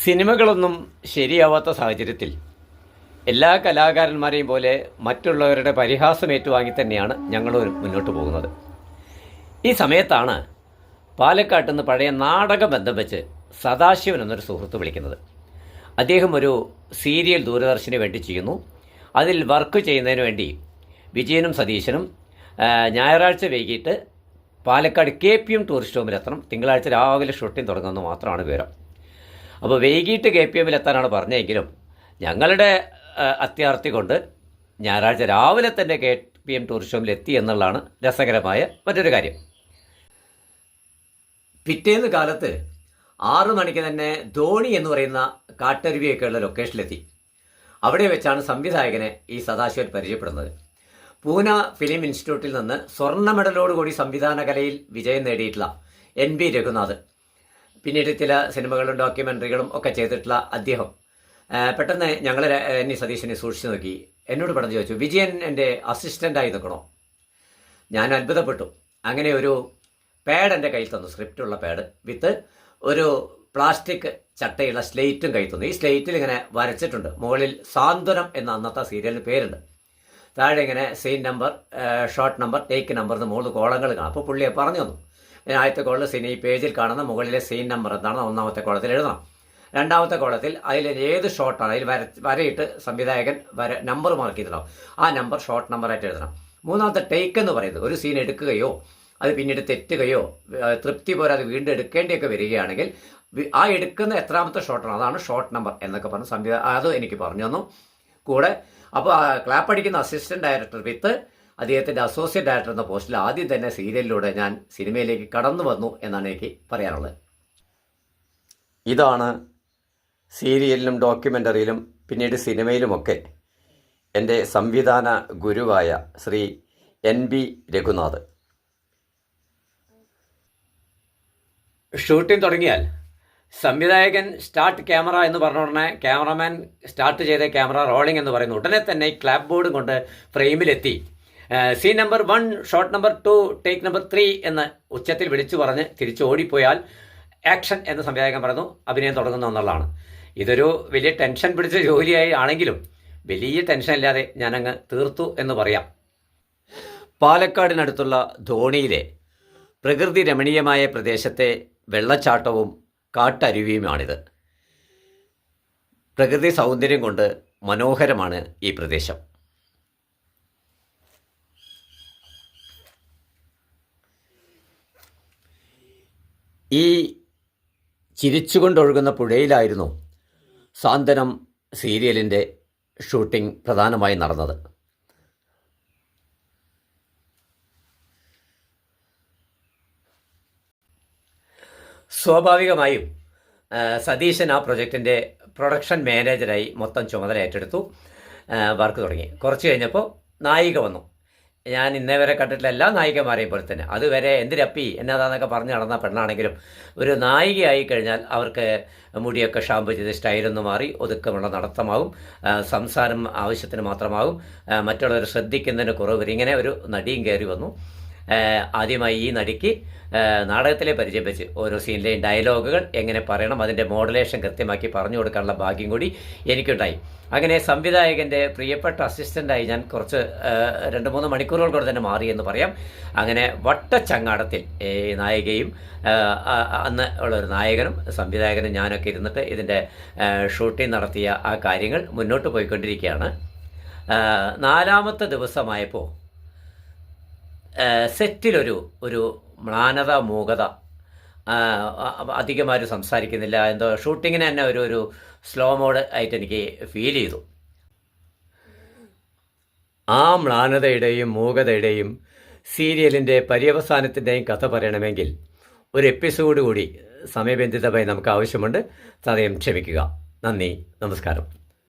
സിനിമകളൊന്നും ശരിയാവാത്ത സാഹചര്യത്തിൽ എല്ലാ കലാകാരന്മാരെയും പോലെ മറ്റുള്ളവരുടെ പരിഹാസം ഏറ്റുവാങ്ങി തന്നെയാണ് ഞങ്ങൾ മുന്നോട്ട് പോകുന്നത്. ഈ സമയത്താണ് പാലക്കാട്ട് നിന്ന് പഴയ നാടകബന്ധം വെച്ച് സദാശിവൻ എന്നൊരു സുഹൃത്ത് വിളിക്കുന്നത്. അദ്ദേഹം ഒരു സീരിയൽ ദൂരദർശന് വേണ്ടി ചെയ്യുന്നു. അതിൽ വർക്ക് ചെയ്യുന്നതിന് വേണ്ടി വിജയനും സതീശനും ഞായറാഴ്ച വൈകിട്ട് പാലക്കാട് KPM ടൂറിസ്റ്റ് ഹോമിലെത്തണം. തിങ്കളാഴ്ച രാവിലെ ഷൂട്ടിംഗ് തുടങ്ങുമെന്ന് മാത്രമാണ് വിവരം. അപ്പോൾ വൈകിട്ട് KPM എത്താനാണ് പറഞ്ഞെങ്കിലും ഞങ്ങളുടെ അത്യാർത്ഥി കൊണ്ട് ഞായറാഴ്ച രാവിലെ തന്നെ KPM ടൂറിസ്റ്റ് ഹോമിൽ എത്തി എന്നുള്ളതാണ് രസകരമായ മറ്റൊരു കാര്യം. പിറ്റേന്ന് കാലത്ത് 6 മണിക്ക് തന്നെ ധോണി എന്ന് പറയുന്ന കാട്ടരുവിയൊക്കെയുള്ള ലൊക്കേഷനിലെത്തി. അവിടെ വെച്ചാണ് സംവിധായകനെ ഈ സദാശിവൻ പരിചയപ്പെടുന്നത്. പൂന ഫിലിം ഇൻസ്റ്റിറ്റ്യൂട്ടിൽ നിന്ന് സ്വർണ്ണ മെഡലോടുകൂടി സംവിധാന കലയിൽ വിജയം നേടിയിട്ടുള്ള NB രഘുനാഥ്, പിന്നീട് ചില സിനിമകളും ഡോക്യുമെൻ്ററികളും ഒക്കെ ചെയ്തിട്ടുള്ള അദ്ദേഹം പെട്ടെന്ന് ഞങ്ങൾ എന്നെ സതീശനെ സൂക്ഷിച്ചു നോക്കി എന്നോട് പറഞ്ഞു ചോദിച്ചു, വിജയൻ എൻ്റെ അസിസ്റ്റൻ്റായി നിൽക്കണോ? ഞാൻ അത്ഭുതപ്പെട്ടു. അങ്ങനെ ഒരു പാഡ് എൻ്റെ കയ്യിൽ തന്നു, സ്ക്രിപ്റ്റുള്ള പാഡ് വിത്ത് ഒരു പ്ലാസ്റ്റിക് ചട്ടയുള്ള സ്ലേറ്റും കയ്യിൽ തന്നു. ഈ സ്ലേറ്റിൽ ഇങ്ങനെ വരച്ചിട്ടുണ്ട്. മുകളിൽ സാന്ത്വനം എന്ന അന്നത്തെ സീരിയലിന് പേരുണ്ട്. താഴെ ഇങ്ങനെ scene number, shot number, take number എന്ന് 3 കോളങ്ങൾ കാണാം. അപ്പോൾ പുള്ളിയെ പറഞ്ഞു തന്നു, ആദ്യത്തെ കോളിൽ സീൻ ഈ പേജിൽ കാണുന്ന മുകളിലെ സീൻ നമ്പർ എന്താണ് 1ാമത്തെ കോളത്തിൽ എഴുതണം. 2ാമത്തെ കോളത്തിൽ അതിൽ ഏത് ഷോട്ടാണ് അതിൽ വരയിട്ട് സംവിധായകൻ നമ്പർ മാർക്ക് ചെയ്തിട്ടുണ്ടാവും. ആ നമ്പർ ഷോട്ട് നമ്പറായിട്ട് എഴുതണം. 3ാമത്തെ ടേക്ക് എന്ന് പറയുന്നത് ഒരു സീൻ എടുക്കുകയോ അത് പിന്നീട് തെറ്റുകയോ തൃപ്തി പോരാതെ വീണ്ടും എടുക്കേണ്ടിയൊക്കെ വരികയാണെങ്കിൽ ആ എടുക്കുന്ന എത്രാമത്തെ ഷോട്ടാണ് അതാണ് ഷോട്ട് നമ്പർ എന്നൊക്കെ പറഞ്ഞ് അത് എനിക്ക് പറഞ്ഞു തന്നു. കൂടെ അപ്പോൾ ക്ലാപ്പ് അടിക്കുന്ന അസിസ്റ്റന്റ് ഡയറക്ടർ വിത്ത് അദ്ദേഹത്തിൻ്റെ അസോസിയേറ്റ് ഡയറക്ടർ എന്ന പോസ്റ്റിൽ ആദ്യം തന്നെ സീരിയലിലൂടെ ഞാൻ സിനിമയിലേക്ക് കടന്നു വന്നു എന്നാണ് എനിക്ക് പറയാനുള്ളത്. ഇതാണ് സീരിയലിലും ഡോക്യുമെൻ്ററിയിലും പിന്നീട് സിനിമയിലുമൊക്കെ എൻ്റെ സംവിധാന ഗുരുവായ ശ്രീ NB രഘുനാഥ്. ഷൂട്ടിംഗ് തുടങ്ങിയാൽ സംവിധായകൻ സ്റ്റാർട്ട് ക്യാമറ എന്ന് പറഞ്ഞ ഉടനെ ക്യാമറമാൻ സ്റ്റാർട്ട് ചെയ്ത ക്യാമറ റോളിംഗ് എന്ന് പറയുന്നു. ഉടനെ തന്നെ ക്ലാപ്പ് ബോർഡും കൊണ്ട് ഫ്രെയിമിലെത്തി scene number 1, shot number 2, take number 3 എന്ന് ഉച്ചത്തിൽ വിളിച്ചു പറഞ്ഞ് തിരിച്ച് ഓടിപ്പോയാൽ ആക്ഷൻ എന്ന് സംവിധായകൻ പറഞ്ഞു അഭിനയം തുടങ്ങുന്നു എന്നുള്ളതാണ്. ഇതൊരു വലിയ ടെൻഷൻ പിടിച്ച ജോലിയായി ആണെങ്കിലും വലിയ ടെൻഷൻ ഇല്ലാതെ ഞാനങ്ങ് തീർത്തു എന്ന് പറയാം. പാലക്കാടിനടുത്തുള്ള ധോണിയിലെ പ്രകൃതി രമണീയമായ പ്രദേശത്തെ വെള്ളച്ചാട്ടവും കാട്ടരുവിയുമാണിത്. പ്രകൃതി സൗന്ദര്യം കൊണ്ട് മനോഹരമാണ് ഈ പ്രദേശം. ഈ ചിരിച്ചുകൊണ്ടൊഴുകുന്ന പുഴയിലായിരുന്നു സാന്ത്വനം സീരിയലിൻ്റെ ഷൂട്ടിംഗ് പ്രധാനമായി നടന്നത്. സ്വാഭാവികമായും സതീശൻ ആ പ്രൊജക്റ്റിൻ്റെ പ്രൊഡക്ഷൻ മാനേജരായി മൊത്തം ചുമതല ഏറ്റെടുത്തു. വർക്ക് തുടങ്ങി. കുറച്ച് കഴിഞ്ഞപ്പോൾ നായിക വന്നു. ഞാൻ ഇന്നേ വരെ കണ്ടിട്ടുള്ള എല്ലാ നായികമാരെയും പോലെ തന്നെ അതുവരെ എന്തിരപ്പി എന്നതാന്നൊക്കെ പറഞ്ഞ് നടന്ന പെണ്ണാണെങ്കിലും ഒരു നായികയായി കഴിഞ്ഞാൽ അവർക്ക് മുടിയൊക്കെ ഷാമ്പു ചെയ്ത് സ്റ്റൈലൊന്ന് മാറി ഒതുക്കമുള്ള നടത്തമാവും, സംസാരം ആവശ്യത്തിന് മാത്രമാവും, മറ്റുള്ളവർ ശ്രദ്ധിക്കുന്നതിന് കുറവ് വരും. ഇങ്ങനെ ഒരു നടിയും കയറി വന്നു. ആദ്യമായി ഈ നടിക്ക് നാടകത്തിലെ പരിചയം വെച്ച് ഓരോ സീനിലെയും ഡയലോഗുകൾ എങ്ങനെ പറയണം അതിൻ്റെ മോഡുലേഷൻ കൃത്യമാക്കി പറഞ്ഞു കൊടുക്കാനുള്ള ഭാഗ്യം കൂടി എനിക്കുണ്ടായി. അങ്ങനെ സംവിധായകൻ്റെ പ്രിയപ്പെട്ട അസിസ്റ്റൻ്റായി ഞാൻ കുറച്ച് 2-3 മണിക്കൂറുകൾ കൊണ്ട് തന്നെ മാറി എന്ന് പറയാം. അങ്ങനെ വട്ടച്ചങ്ങാടത്തിൽ നായികയും അന്ന് ഉള്ളൊരു നായകനും സംവിധായകനും ഞാനൊക്കെ ഇരുന്നിട്ട് ഇതിൻ്റെ ഷൂട്ടിംഗ് നടത്തിയ ആ കാര്യങ്ങൾ മുന്നോട്ട് പോയിക്കൊണ്ടിരിക്കുകയാണ്. 4ാമത്തെ ദിവസമായപ്പോൾ സെറ്റിലൊരു മ്ലാനത, മൂകത, അധികമാരും സംസാരിക്കുന്നില്ല. എന്തോ ഷൂട്ടിങ്ങിന് തന്നെ ഒരു സ്ലോ മോഡ് ആയിട്ട് എനിക്ക് ഫീൽ ചെയ്തു. ആ മ്ലാനതയുടെയും മൂകതയുടെയും സീരിയലിൻ്റെ പര്യവസാനത്തിൻ്റെയും കഥ പറയണമെങ്കിൽ ഒരു എപ്പിസോഡ് കൂടി സമയബന്ധിതമായി നമുക്ക് ആവശ്യമുണ്ട്. സദയം ക്ഷമിക്കുക. നന്ദി, നമസ്കാരം.